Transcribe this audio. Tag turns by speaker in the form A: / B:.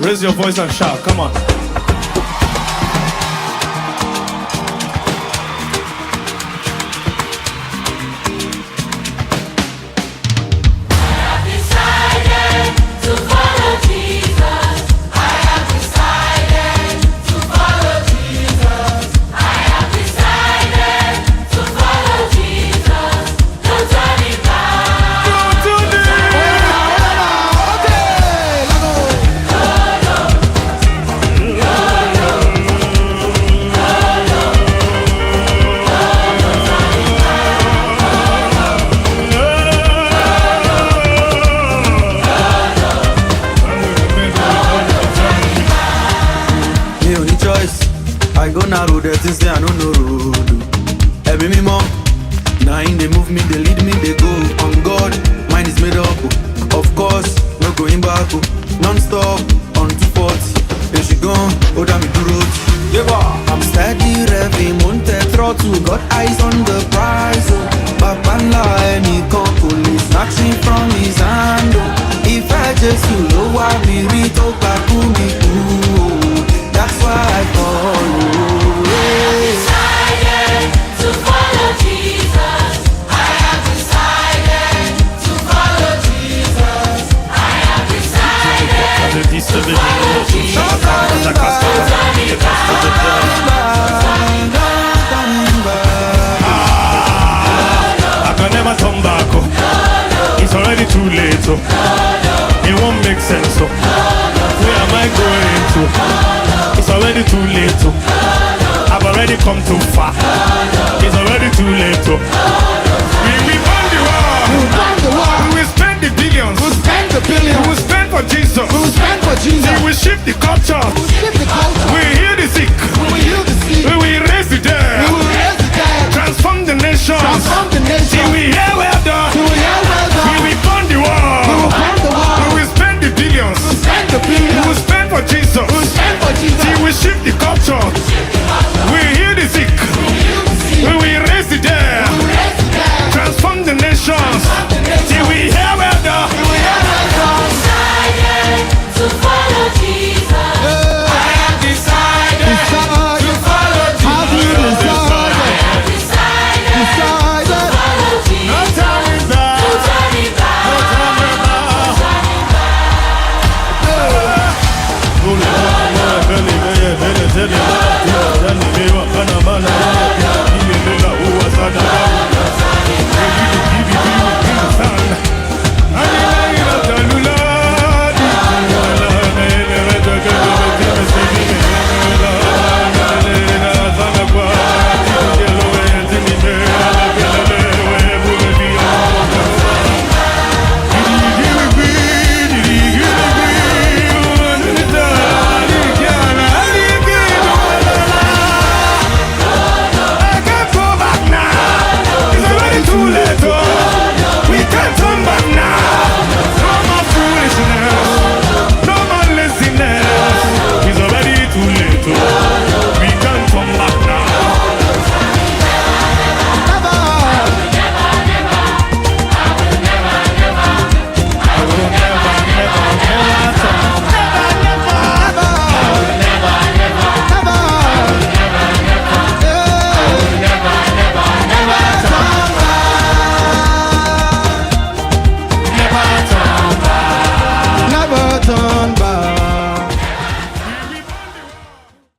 A: Raise your voice and shout, come on.
B: I go narrow the things say I don't know road. Every me mom, now in they move me, they lead me, they go. On God, mine is made up. Of course, no going back. Non-stop, on 240. There she gone, hold on me to road. I'm steady revving, monte throttle. Got eyes on the prize. Babala, any police snatching from his hand. If I just low, I be rito, kakumi, ooh. That's why I follow.
C: I have decided to follow Jesus. I have decided to follow Jesus. I have decided to follow
A: I can never turn back. It's already too late. It won't make sense. Where am I going to? It's already too late. I've already come too far.